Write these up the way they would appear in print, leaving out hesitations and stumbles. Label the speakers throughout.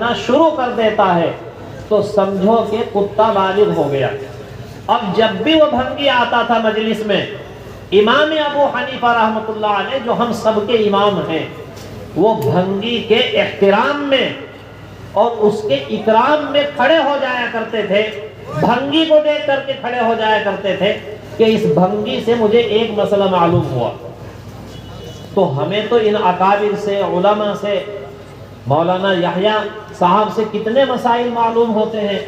Speaker 1: رکھنا شروع کر دیتا ہے تو سمجھو کہ کتا بالغ ہو گیا۔ اب جب بھی وہ بھنگی آتا تھا مجلس میں، امام ابو حنیفہ رحمۃ اللہ علیہ جو ہم سب کے امام ہیں، وہ بھنگی کے احترام میں اور اس کے اکرام میں کھڑے ہو جایا کرتے تھے، بھنگی کو دیکھ کر کے کھڑے ہو جایا کرتے تھے کہ اس بھنگی سے مجھے ایک مسئلہ معلوم ہوا۔ تو ہمیں تو ان اکابر سے، علماء سے، مولانا یحییٰ صاحب سے کتنے مسائل معلوم ہوتے ہیں،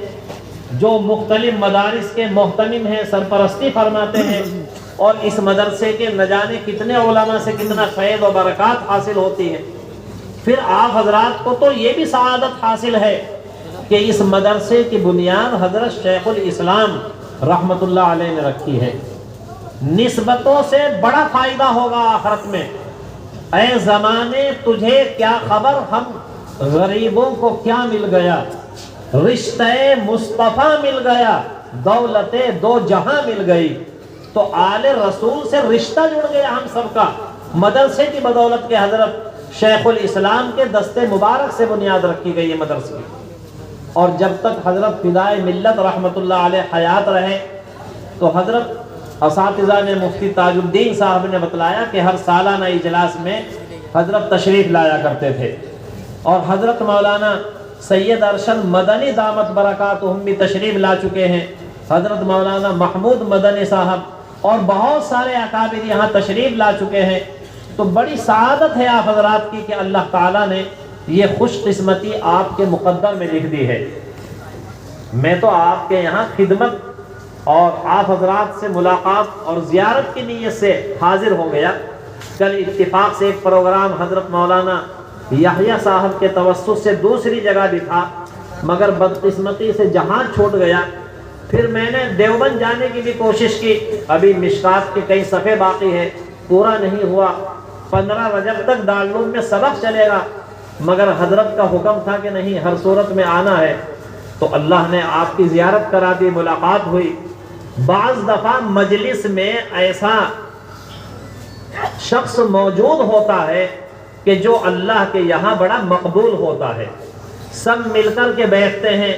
Speaker 1: جو مختلف مدارس کے محتمم ہیں، سرپرستی فرماتے ہیں، اور اس مدرسے کے نہ جانے کتنے علماء سے کتنا فیض و برکات حاصل ہوتی ہے۔ پھر آپ حضرات کو تو یہ بھی سعادت حاصل ہے کہ اس مدرسے کی بنیاد حضرت شیخ الاسلام رحمۃ اللہ علیہ نے رکھی ہے۔ نسبتوں سے بڑا فائدہ ہوگا آخرت میں۔ اے زمانے تجھے کیا خبر، ہم غریبوں کو کیا مل گیا، رشتہ مصطفیٰ مل گیا، دولت دو جہاں مل گئی۔ تو آل رسول سے رشتہ جڑ گیا ہم سب کا، مدرسے کی بدولت کے حضرت شیخ الاسلام کے دستے مبارک سے بنیاد رکھی گئی ہے مدرسے کی۔ اور جب تک حضرت فدائے ملت رحمۃ اللہ علیہ حیات رہے تو حضرت اساتذہ نے، مفتی تاج الدین صاحب نے بتلایا کہ ہر سالانہ اجلاس میں حضرت تشریف لایا کرتے تھے، اور حضرت مولانا سید ارشد مدنی دامت برکاتہم بھی تشریف لا چکے ہیں، حضرت مولانا محمود مدنی صاحب اور بہت سارے اکابر یہاں تشریف لا چکے ہیں۔ تو بڑی سعادت ہے آپ حضرات کی کہ اللہ تعالیٰ نے یہ خوش قسمتی آپ کے مقدر میں لکھ دی ہے۔ میں تو آپ کے یہاں خدمت اور آپ حضرات سے ملاقات اور زیارت کی نیت سے حاضر ہو گیا۔ کل اتفاق سے ایک پروگرام حضرت مولانا یحییٰ صاحب کے توسط سے دوسری جگہ بھی تھا، مگر بدقسمتی سے جہاں چھوٹ گیا۔ پھر میں نے دیوبند جانے کی بھی کوشش کی، ابھی مشکات کے کئی صفحے باقی ہے، پورا نہیں ہوا۔ 15 رجب تک دارالعلوم میں سبق چلے گا، مگر حضرت کا حکم تھا کہ نہیں، ہر صورت میں آنا ہے۔ تو اللہ نے آپ کی زیارت کرا دی، ملاقات ہوئی۔ بعض دفعہ مجلس میں ایسا شخص موجود ہوتا ہے کہ جو اللہ کے یہاں بڑا مقبول ہوتا ہے، سب مل کر کے بیٹھتے ہیں،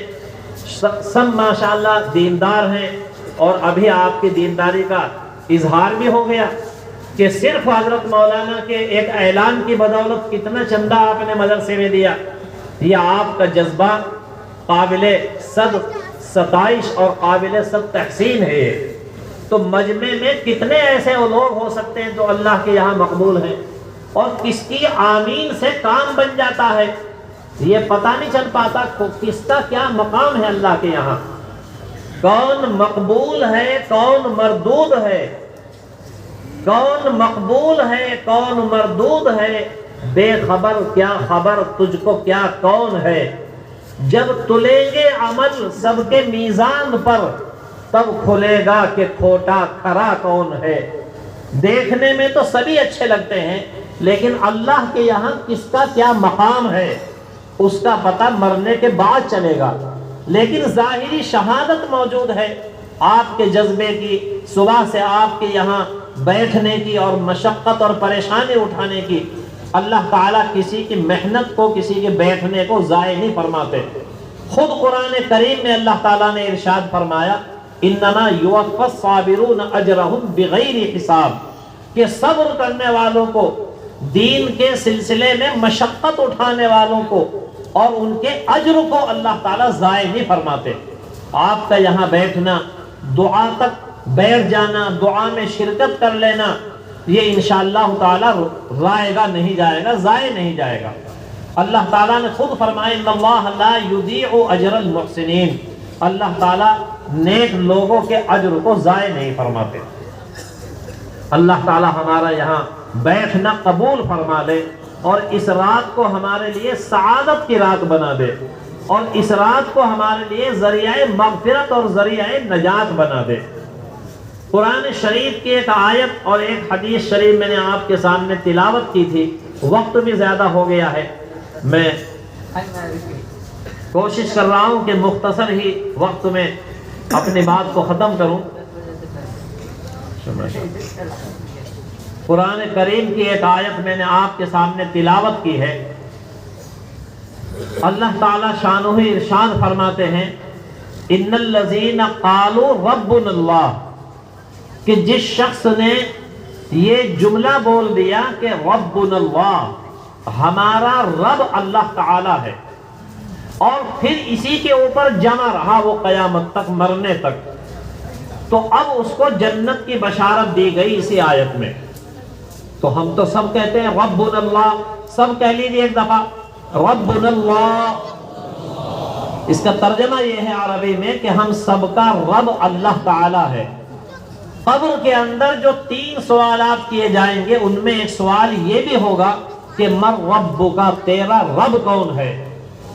Speaker 1: سب ماشاءاللہ دیندار ہیں، اور ابھی آپ کی دینداری کا اظہار بھی ہو گیا کہ صرف حضرت مولانا کے ایک اعلان کی بدولت کتنا چندہ آپ نے مدرسے میں دیا۔ یہ آپ کا جذبہ قابل صد ستائش اور قابل صد تحسین ہے۔ تو مجمع میں کتنے ایسے لوگ ہو سکتے ہیں جو اللہ کے یہاں مقبول ہیں، اور کس کی آمین سے کام بن جاتا ہے، یہ پتہ نہیں چل پاتا کس کا کیا مقام ہے اللہ کے یہاں، کون مقبول ہے کون مردود ہے، کون مقبول ہے کون مردود ہے، بے خبر کیا خبر تجھ کو کیا کون ہے، جب تلیں گے عمل سب کے میزان پر تب کھلے گا کہ کھوٹا کھرا کون ہے۔ دیکھنے میں تو سبھی اچھے لگتے ہیں، لیکن اللہ کے یہاں کس کا کیا مقام ہے اس کا پتہ مرنے کے بعد چلے گا۔ لیکن ظاہری شہادت موجود ہے آپ کے جذبے کی، صبح سے آپ کے یہاں بیٹھنے کی اور مشقت اور پریشانی اٹھانے کی۔ اللہ تعالیٰ کسی کی محنت کو، کسی کے بیٹھنے کو ضائع نہیں فرماتے۔ خود قرآن کریم میں اللہ تعالیٰ نے ارشاد فرمایا، انما یوفی الصابرون اجرہم بغیر حساب، کہ صبر کرنے والوں کو، دین کے سلسلے میں مشقت اٹھانے والوں کو اور ان کے اجر کو اللہ تعالیٰ ضائع نہیں فرماتے۔ آپ کا یہاں بیٹھنا، دعا تک بیٹھ جانا، دعا میں شرکت کر لینا، یہ انشاءاللہ تعالیٰ رائے گا نہیں جائے گا، ضائع نہیں جائے گا۔ اللہ تعالیٰ نے خود فرمایا ان اللہ لا یضیع اجر المحسنین، اللہ تعالیٰ نیک لوگوں کے اجر کو ضائع نہیں فرماتے۔ اللہ تعالیٰ ہمارا یہاں بیٹھنا قبول فرما لے، اور اس رات کو ہمارے لیے سعادت کی رات بنا دے، اور اس رات کو ہمارے لیے ذریعہ مغفرت اور ذریعہ نجات بنا دے۔ قرآن شریف کی ایک آیت اور ایک حدیث شریف میں نے آپ کے سامنے تلاوت کی تھی، وقت بھی زیادہ ہو گیا ہے، میں کوشش کر رہا ہوں کہ مختصر ہی وقت میں اپنی بات کو ختم کروں۔ قرآن کریم کی ایک آیت میں نے آپ کے سامنے تلاوت کی ہے، اللہ تعالی شانہ ارشاد فرماتے ہیں ان الذین قالوا ربنا اللہ، کہ جس شخص نے یہ جملہ بول دیا کہ ربنا اللہ، ہمارا رب اللہ تعالی ہے، اور پھر اسی کے اوپر جمع رہا وہ قیامت تک، مرنے تک، تو اب اس کو جنت کی بشارت دی گئی اسی آیت میں۔ تو ہم تو سب کہتے ہیں ربنا اللہ، سب کہہ لیجیے ایک دفعہ ربنا اللہ۔ اس کا ترجمہ یہ ہے عربی میں کہ ہم سب کا رب اللہ تعالی ہے۔ قبر کے اندر جو 3 سوالات کیے جائیں گے، ان میں ایک سوال یہ بھی ہوگا کہ من ربک، تیرا رب کون ہے؟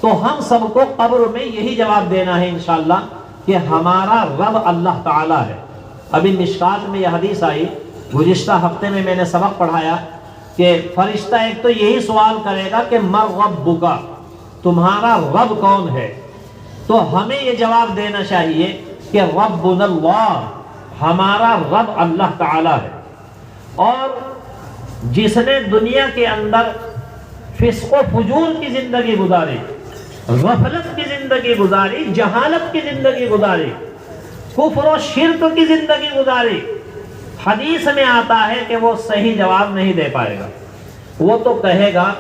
Speaker 1: تو ہم سب کو قبر میں یہی جواب دینا ہے انشاءاللہ کہ ہمارا رب اللہ تعالی ہے۔ ابھی مشکات میں یہ حدیث آئی، گزشتہ ہفتے میں نے سبق پڑھایا کہ فرشتہ ایک تو یہی سوال کرے گا کہ من ربک، تمہارا رب کون ہے؟ تو ہمیں یہ جواب دینا چاہیے کہ ربنا اللہ، ہمارا رب اللہ تعالی ہے۔ اور جس نے دنیا کے اندر فسق و فجور کی زندگی گزاری، غفلت کی زندگی گزاری، جہالت کی زندگی گزاری، کفر و شرک کی زندگی گزاری، حدیث میں آتا ہے کہ وہ صحیح جواب نہیں دے پائے گا۔ وہ تو کہے گا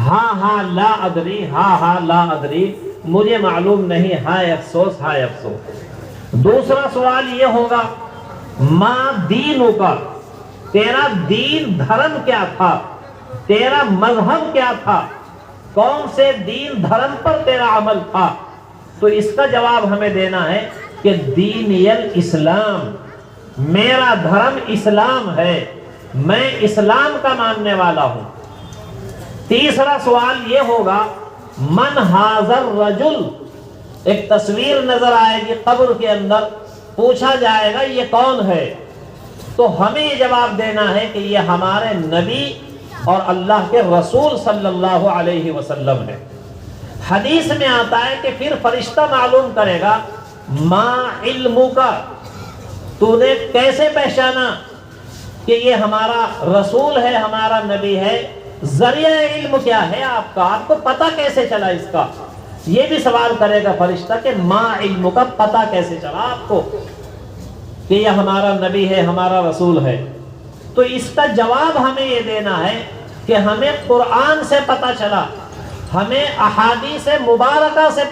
Speaker 1: ہاں ہاں لا ادری، ہاں ہاں لا ادری، مجھے معلوم نہیں، ہائے افسوس ہائے افسوس۔ دوسرا سوال یہ ہوگا ما دینک، تیرا دین دھرم کیا تھا، تیرا مذہب کیا تھا، کون سے دین دھرم پر تیرا عمل تھا؟ تو اس کا جواب ہمیں دینا ہے کہ دینی الاسلام، میرا دھرم اسلام ہے، میں اسلام کا ماننے والا ہوں۔ تیسرا سوال یہ ہوگا من ھذا الرجل، ایک تصویر نظر آئے گی قبر کے اندر، پوچھا جائے گا یہ کون ہے؟ تو ہمیں یہ جواب دینا ہے کہ یہ ہمارے نبی اور اللہ کے رسول صلی اللہ علیہ وسلم ہے۔ حدیث میں آتا ہے کہ پھر فرشتہ معلوم کرے گا ما علمک، تو نے کیسے پہچانا کہ یہ ہمارا رسول ہے، ہمارا نبی ہے؟ ذریعہ علم کیا ہے آپ کا، آپ کو پتہ کیسے چلا اس کا؟ یہ بھی سوال کرے گا فرشتہ کہ ما علمک، پتہ کیسے چلا آپ کو کہ یہ ہمارا نبی ہے، ہمارا رسول ہے؟ تو اس کا جواب ہمیں یہ دینا ہے کہ ہمیں قرآن سے پتہ چلا، ہمیں احادیث مبارکہ سے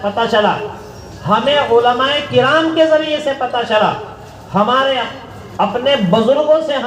Speaker 1: پتہ چلا، ہمیں علماء کرام کے ذریعے سے پتہ چلا، ہمارے اپنے بزرگوں سے